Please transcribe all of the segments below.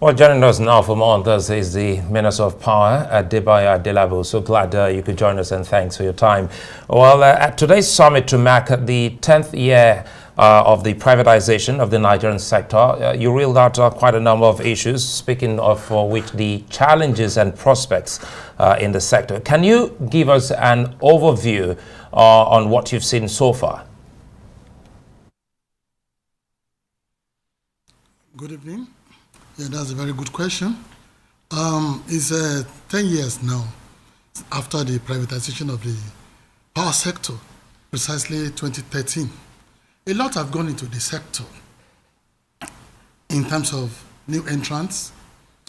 Well, joining us now for more on this is the Minister of Power, Adebayo Adelabu. So glad you could join us, and thanks for your time. Well, at today's summit to mark the 10th year of the privatization of the Nigerian sector, you reeled out quite a number of issues, speaking of which the challenges and prospects in the sector. Can you give us an overview on what you've seen so far? Good evening. Yeah, that's a very good question. It's 10 years now after the privatization of the power sector, precisely 2013. A lot have gone into the sector in terms of new entrants,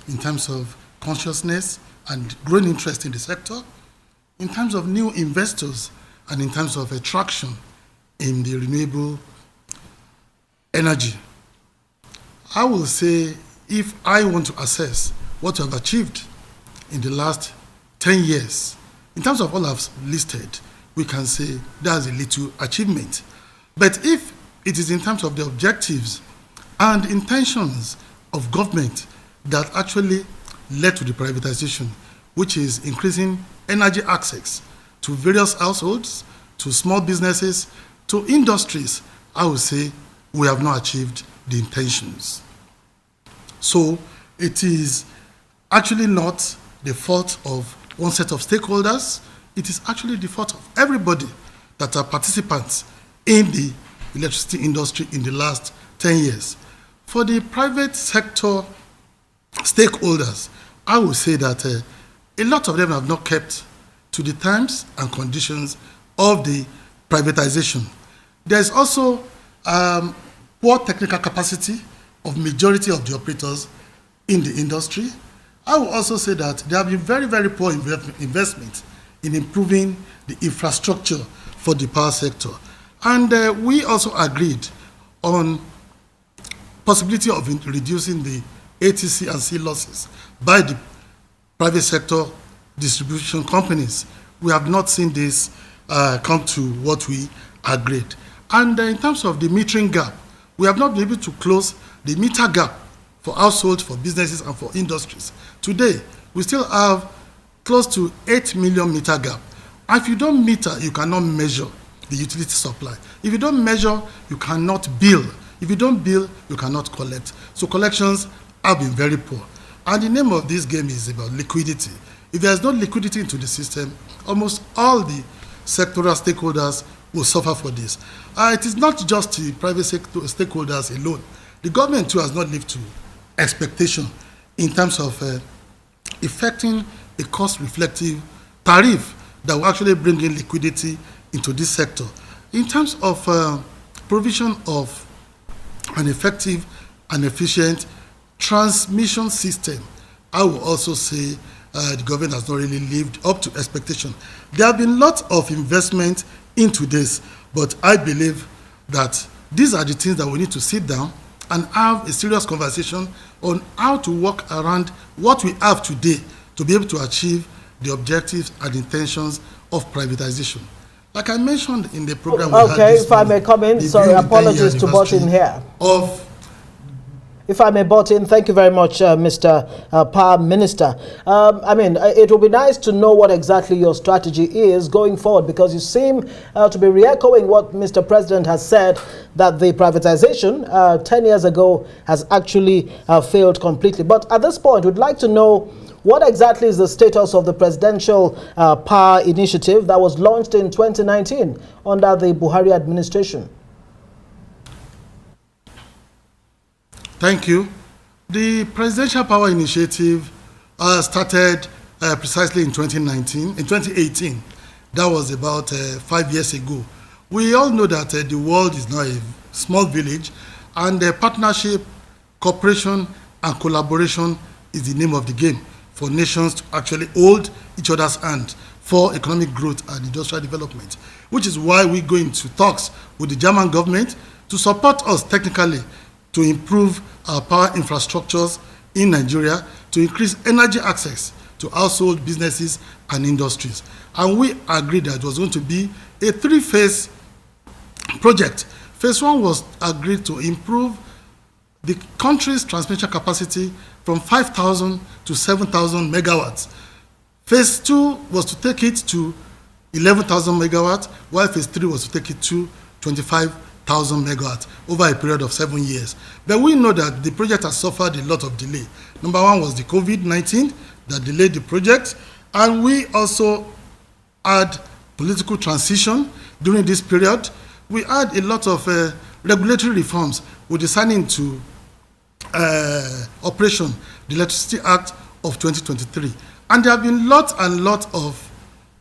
in terms of consciousness and growing interest in the sector, in terms of new investors, and in terms of attraction in the renewable energy. I will say, if I want to assess what we have achieved in the last 10 years, in terms of all I've listed, we can say that's a little achievement. But if it is in terms of the objectives and intentions of government that actually led to the privatization, which is increasing energy access to various households, to small businesses, to industries, I would say we have not achieved the intentions. So it is actually not the fault of one set of stakeholders. It is actually the fault of everybody that are participants in the electricity industry in the last 10 years. For the private sector stakeholders, I would say that a lot of them have not kept to the terms and conditions of the privatization. There's also poor technical capacity of majority of the operators in the industry. I will also say that there have been very, very poor investment in improving the infrastructure for the power sector. And we also agreed on possibility of reducing the ATC and C losses by the private sector distribution companies. We have not seen this come to what we agreed. And in terms of the metering gap, we have not been able to close the meter gap for households, for businesses, and for industries. Today, we still have close to 8 million meter gap. And if you don't meter, you cannot measure the utility supply. If you don't measure, you cannot bill. If you don't bill, you cannot collect. So collections have been very poor. And the name of this game is about liquidity. If there's no liquidity into the system, almost all the sectoral stakeholders will suffer for this. It is not just the private sector stakeholders alone. The government too has not lived to expectation in terms of effecting a cost-reflective tariff that will actually bring in liquidity into this sector. In terms of provision of an effective and efficient transmission system, I will also say the government has not really lived up to expectation. There have been lots of investment into this, but I believe that these are the things that we need to sit down and have a serious conversation on how to work around what we have today to be able to achieve the objectives and intentions of privatization. Like I mentioned in the program, okay, if I may come in, sorry, apologies to butt in here. If I may butt in, thank you very much, Mr. Power Minister. I mean, it will be nice to know what exactly your strategy is going forward, because you seem to be re-echoing what Mr. President has said, that the privatization 10 years ago has actually failed completely. But at this point, we'd like to know what exactly is the status of the Presidential Power Initiative that was launched in 2019 under the Buhari administration? Thank you. The Presidential Power Initiative started precisely in 2018. That was about 5 years ago. We all know that the world is now a small village, and partnership, cooperation, and collaboration is the name of the game for nations to actually hold each other's hand for economic growth and industrial development, which is why we go into talks with the German government to support us technically to improve our power infrastructures in Nigeria, to increase energy access to household, businesses, and industries. And we agreed that it was going to be a three-phase project. Phase one was agreed to improve the country's transmission capacity from 5,000 to 7,000 megawatts. Phase 2 was to take it to 11,000 megawatts, while phase 3 was to take it to 25,000 megawatts over a period of 7 years. But we know that the project has suffered a lot of delay. Number one was the COVID-19 that delayed the project, and we also had political transition during this period. We had a lot of regulatory reforms with the signing to operation the Electricity Act of 2023. And there have been lots and lots of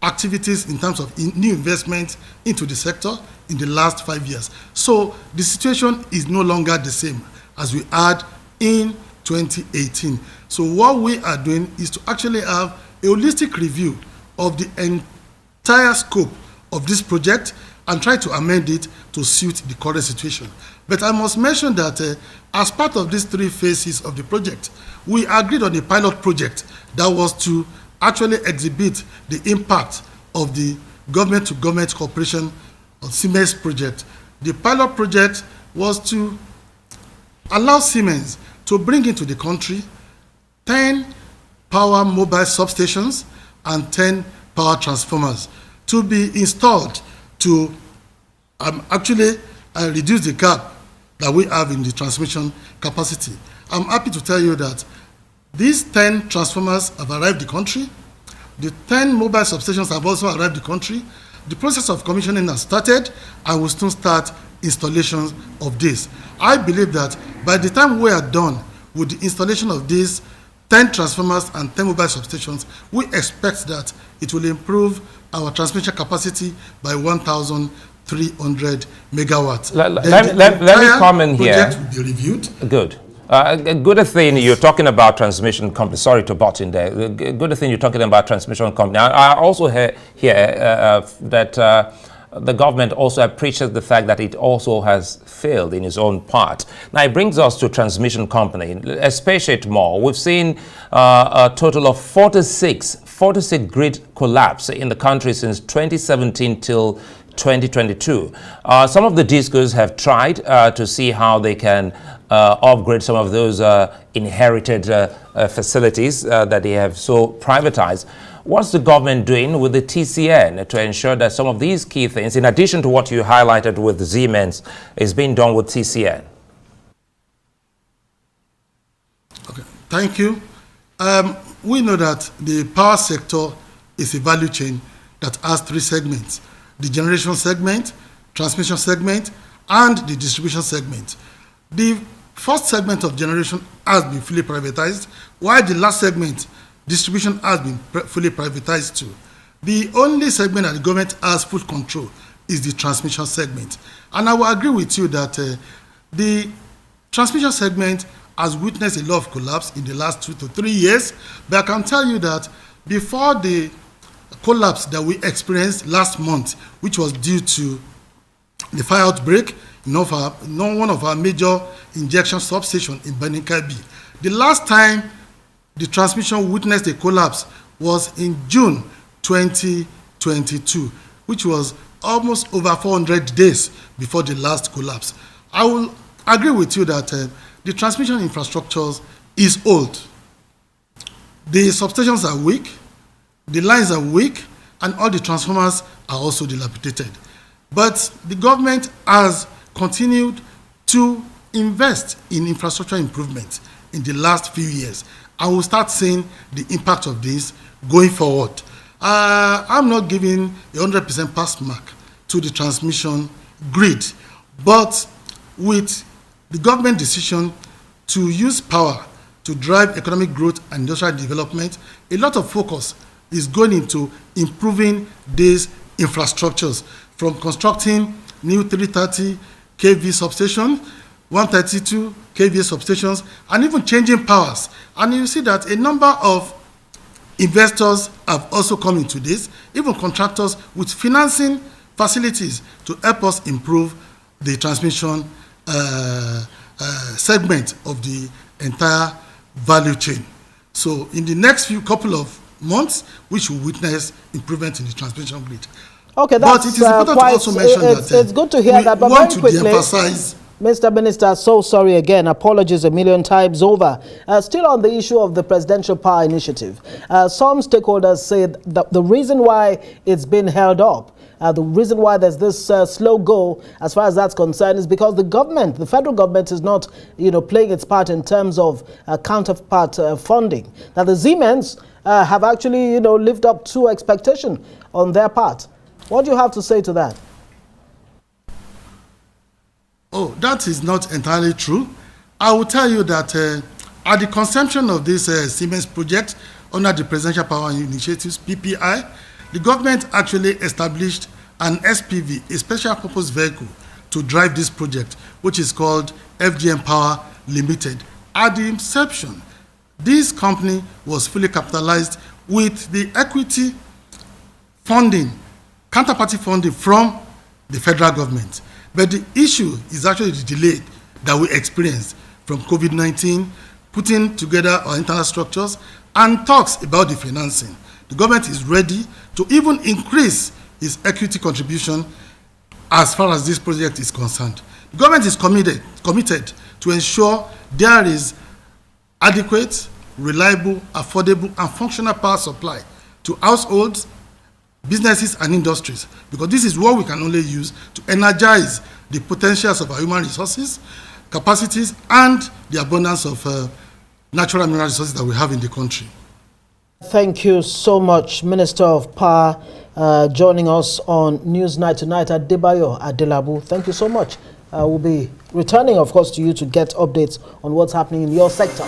activities in terms of new investment into the sector in the last 5 years. So the situation is no longer the same as we had in 2018. So what we are doing is to actually have a holistic review of the entire scope of this project and try to amend it to suit the current situation. But I must mention that as part of these 3 phases of the project, we agreed on a pilot project that was to actually exhibit the impact of the government-to-government cooperation on Siemens project. The pilot project was to allow Siemens to bring into the country 10 power mobile substations and 10 power transformers to be installed to actually reduce the gap that we have in the transmission capacity. I'm happy to tell you that these 10 transformers have arrived the country. The 10 mobile substations have also arrived the country. The process of commissioning has started, and will soon start installations of this. I believe that by the time we are done with the installation of these 10 transformers and 10 mobile substations, we expect that it will improve our transmission capacity by 1,300 megawatts. Let me comment here. The project will be reviewed. Good. A good thing you're talking about transmission company. Sorry to butt in there. A good thing you're talking about transmission company. I also hear that the government also appreciates the fact that it also has failed in its own part. Now it brings us to transmission company. Especially more. We've seen a total of 46 grid collapse in the country since 2017 till 2022. Some of the discos have tried to see how they can upgrade some of those inherited facilities that they have so privatized. What's the government doing with the TCN to ensure that some of these key things, in addition to what you highlighted with Siemens, is being done with TCN? Okay, thank you. We know that the power sector is a value chain that has 3 segments: the generation segment, transmission segment, and the distribution segment. The first segment of generation has been fully privatized, while the last segment, distribution, has been fully privatized too. The only segment that the government has full control is the transmission segment. And I will agree with you that the transmission segment has witnessed a lot of collapse in the last 2 to 3 years, but I can tell you that before the collapse that we experienced last month, which was due to the fire outbreak in one of our major injection substations in Benin Kabi. The last time the transmission witnessed a collapse was in June 2022, which was almost over 400 days before the last collapse. I will agree with you that the transmission infrastructure is old. The substations are weak, the lines are weak, and all the transformers are also dilapidated. But the government has continued to invest in infrastructure improvement in the last few years, and we'll start seeing the impact of this going forward. I'm not giving a 100% pass mark to the transmission grid, but with the government decision to use power to drive economic growth and industrial development, a lot of focus is going into improving these infrastructures, from constructing new 330 kV substations, 132 kV substations, and even changing powers. And you see that a number of investors have also come into this, even contractors with financing facilities to help us improve the transmission segment of the entire value chain. So in the next couple of months, we should witness improvement in the transmission grid. Okay, but it is important to also mention that it's good to hear that. But we want very to quickly, de-emphasize Mr. Minister, so sorry again. Apologies a million times over. Still on the issue of the Presidential Power Initiative, some stakeholders say that the reason why it's been held up, the reason why there's this slow go as far as that's concerned, is because the government, the federal government, is not, playing its part in terms of counterpart funding. That the Siemens have actually, lived up to expectation on their part. What do you have to say to that? Oh, that is not entirely true. I will tell you that at the conception of this Siemens project under the Presidential Power Initiatives, PPI, the government actually established an SPV, a special purpose vehicle, to drive this project, which is called FGM Power Limited. At the inception, this company was fully capitalized with the equity funding, counterparty funding from the federal government. But the issue is actually the delay that we experienced from COVID-19, putting together our internal structures and talks about the financing. The government is ready to even increase its equity contribution as far as this project is concerned. The government is committed to ensure there is adequate, reliable, affordable, and functional power supply to households, businesses and industries, because this is what we can only use to energize the potentials of our human resources, capacities, and the abundance of natural mineral resources that we have in the country. Thank you so much, Minister of Power, joining us on Newsnight tonight, Adebayo Adelabu. Thank you so much. We'll be returning, of course, to you to get updates on what's happening in your sector.